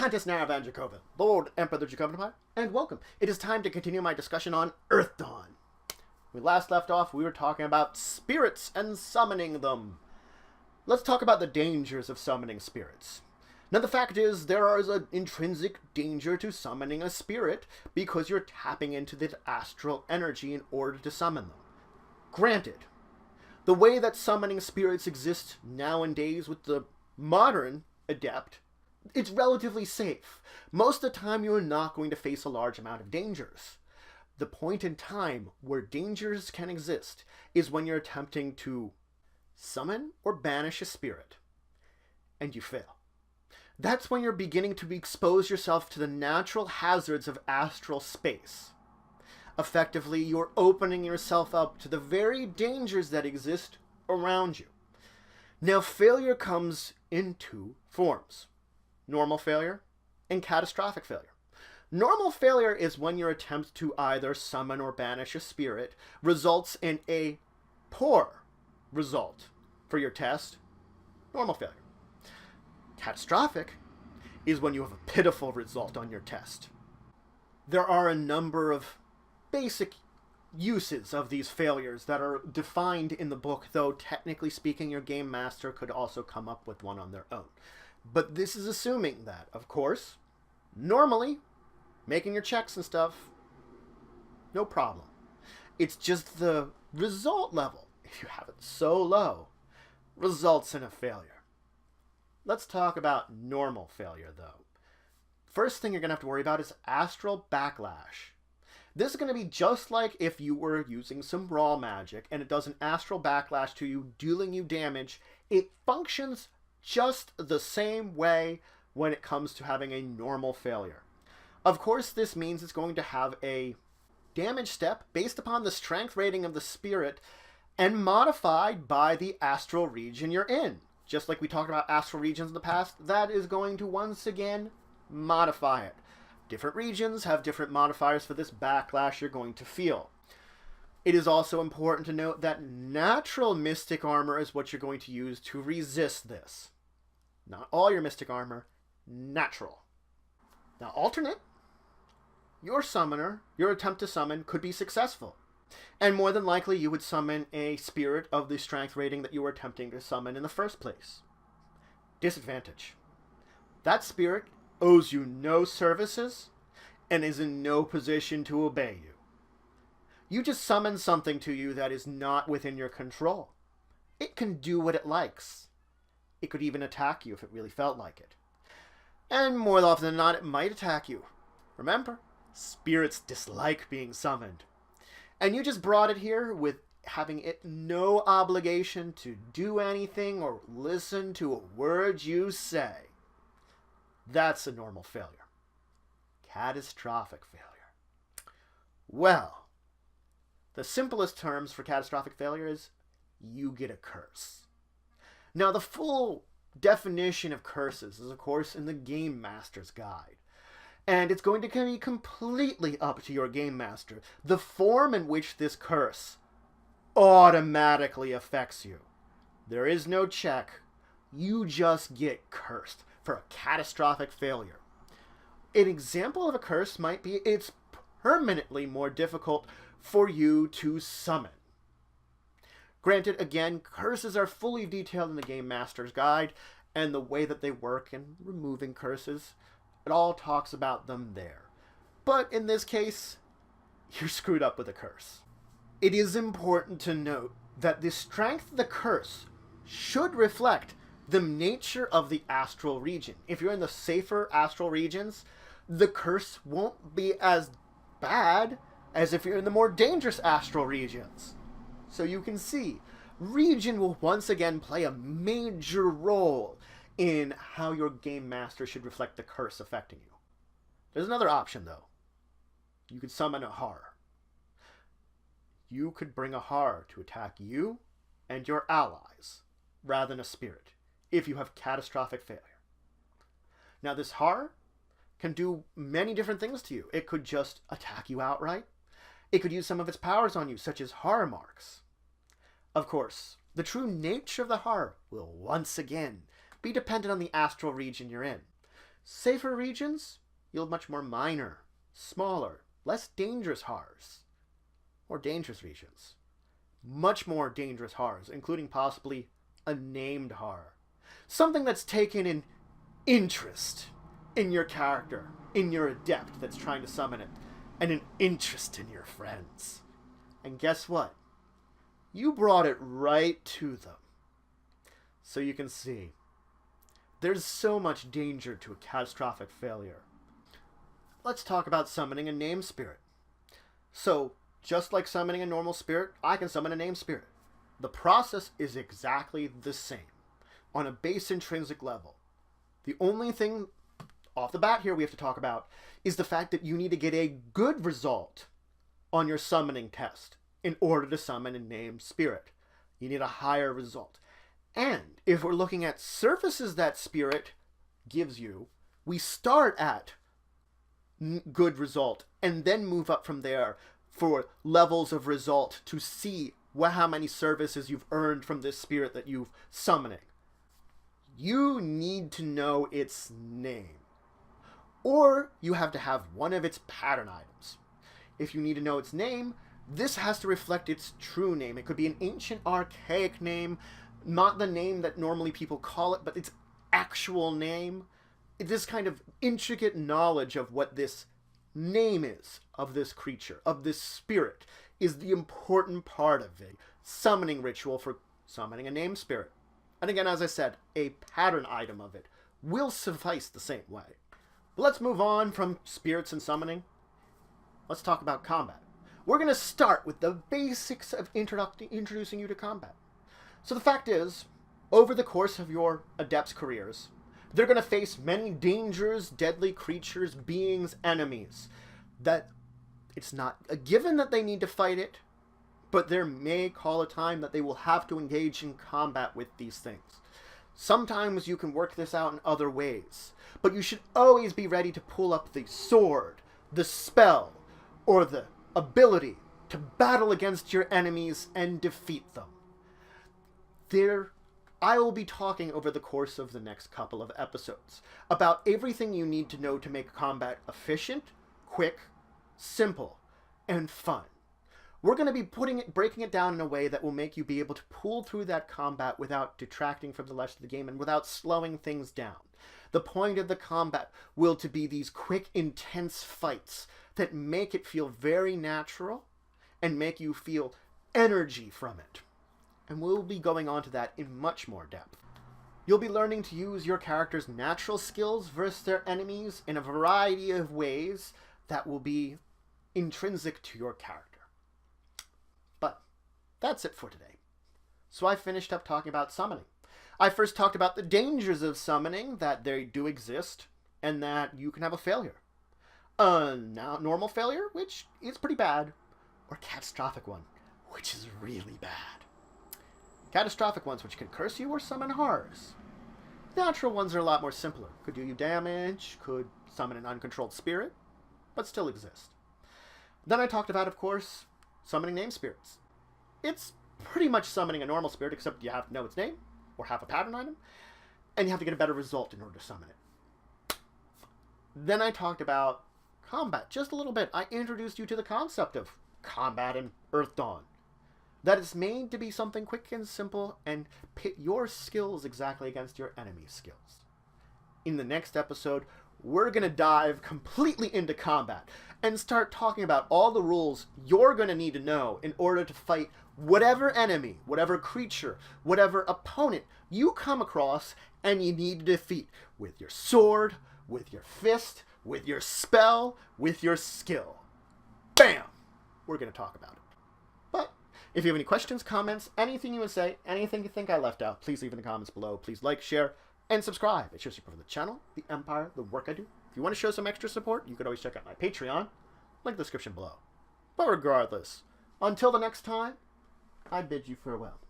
Countess Nara van Dracovin, Lord Emperor of the Dracovin Empire, and welcome. It is time to continue my discussion on EARTHDAWN. We last left off, we were talking about spirits and summoning them. Let's talk about the dangers of summoning spirits. Now the fact is, there is an intrinsic danger to summoning a spirit because you're tapping into the astral energy in order to summon them. Granted, the way that summoning spirits exists nowadays with the modern adept, it's relatively safe. Most of the time you're not going to face a large amount of dangers. The point in time where dangers can exist is when you're attempting to summon or banish a spirit and you fail. That's when you're beginning to expose yourself to the natural hazards of astral space. Effectively, you're opening yourself up to the very dangers that exist around you. Now, failure comes in two forms: normal failure and catastrophic failure. Normal failure is when your attempt to either summon or banish a spirit results in a poor result for your test. Normal failure. Catastrophic is when you have a pitiful result on your test. There are a number of basic uses of these failures that are defined in the book, though technically speaking your game master could also come up with one on their own. But this is assuming that, of course, normally, making your checks and stuff, no problem. It's just the result level, if you have it so low, results in a failure. Let's talk about normal failure, though. First thing you're going to have to worry about is astral backlash. This is going to be just like if you were using some raw magic and it does an astral backlash to you, dealing you damage. It functions just the same way when it comes to having a normal failure. Of course, this means it's going to have a damage step based upon the strength rating of the spirit and modified by the astral region you're in. Just like we talked about astral regions in the past, that is going to once again modify it. Different regions have different modifiers for this backlash you're going to feel. It is also important to note that natural mystic armor is what you're going to use to resist this. Not all your mystic armor, natural. Now, alternate, your summoner, your attempt to summon could be successful. And more than likely, you would summon a spirit of the strength rating that you were attempting to summon in the first place. Disadvantage. That spirit owes you no services and is in no position to obey you. You just summon something to you that is not within your control. It can do what it likes. It could even attack you if it really felt like it. And more often than not, it might attack you. Remember, spirits dislike being summoned. And you just brought it here with having it no obligation to do anything or listen to a word you say. That's a normal failure. Catastrophic failure. Well, the simplest terms for catastrophic failure is you get a curse. Now, the full definition of curses is, of course, in the Game Master's Guide. And it's going to be completely up to your Game Master the form in which this curse automatically affects you. There is no check. You just get cursed for a catastrophic failure. An example of a curse might be it's permanently more difficult for you to summon. Granted, again, curses are fully detailed in the Game Master's Guide, and the way that they work in removing curses, it all talks about them there. But in this case, you're screwed up with a curse. It is important to note that the strength of the curse should reflect the nature of the astral region. If you're in the safer astral regions, the curse won't be as bad as if you're in the more dangerous astral regions. So you can see, region will once again play a major role in how your Game Master should reflect the curse affecting you. There's another option, though. You could summon a horror. You could bring a horror to attack you and your allies, rather than a spirit, if you have catastrophic failure. Now, this horror can do many different things to you. It could just attack you outright. It could use some of its powers on you, such as horror marks. Of course, the true nature of the horror will once again be dependent on the astral region you're in. Safer regions yield much more minor, smaller, less dangerous horrors. More dangerous regions. Much more dangerous horrors, including possibly a named horror. Something that's taken an interest in your character, in your adept that's trying to summon it, and an interest in your friends. And guess what? You brought it right to them. So you can see, there's so much danger to a catastrophic failure. Let's talk about summoning a named spirit. So, just like summoning a normal spirit, I can summon a named spirit. The process is exactly the same, on a base intrinsic level. The only thing off the bat here we have to talk about is the fact that you need to get a good result on your summoning test in order to summon a named spirit. You need a higher result. And if we're looking at surfaces that spirit gives you, we start at good result and then move up from there for levels of result to see how many services you've earned from this spirit that you've summoning. You need to know its name. Or you have to have one of its pattern items. If you need to know its name, this has to reflect its true name. It could be an ancient, archaic name, not the name that normally people call it, but its actual name. This kind of intricate knowledge of what this name is of this creature, of this spirit, is the important part of a summoning ritual for summoning a named spirit. And again, as I said, a pattern item of it will suffice the same way. But let's move on from spirits and summoning. Let's talk about combat. We're going to start with the basics of introducing you to combat. So the fact is, over the course of your adept's careers, they're going to face many dangers, deadly creatures, beings, enemies. That it's not a given that they need to fight it, but there may call a time that they will have to engage in combat with these things. Sometimes you can work this out in other ways, but you should always be ready to pull up the sword, the spell, or the ability to battle against your enemies and defeat them. I will be talking over the course of the next couple of episodes about everything you need to know to make combat efficient, quick, simple, and fun. We're going to be breaking it down in a way that will make you be able to pull through that combat without detracting from the rest of the game and without slowing things down. The point of the combat will to be these quick, intense fights that make it feel very natural and make you feel energy from it. And we'll be going on to that in much more depth. You'll be learning to use your character's natural skills versus their enemies in a variety of ways that will be intrinsic to your character. But that's it for today. So I finished up talking about summoning. I first talked about the dangers of summoning, that they do exist, and that you can have a failure. A normal failure, which is pretty bad, or catastrophic one, which is really bad. Catastrophic ones which can curse you or summon horrors. Natural ones are a lot more simpler. Could do you damage, could summon an uncontrolled spirit, but still exist. Then I talked about, of course, summoning named spirits. It's pretty much summoning a normal spirit, except you have to know its name, or have a pattern item, and you have to get a better result in order to summon it. Then I talked about combat just a little bit. I introduced you to the concept of combat in EARTHDAWN. That is made to be something quick and simple and pit your skills exactly against your enemy's skills. In the next episode, we're going to dive completely into combat and start talking about all the rules you're going to need to know in order to fight whatever enemy, whatever creature, whatever opponent you come across and you need to defeat with your sword, with your fist, with your spell, with your skill. Bam! We're going to talk about it. But if you have any questions, comments, anything you would say, anything you think I left out, please leave in the comments below. Please like, share, and subscribe. It shows support for the channel, the empire, the work I do. If you want to show some extra support, you could always check out my Patreon. Link in the description below. But regardless, until the next time, I bid you farewell.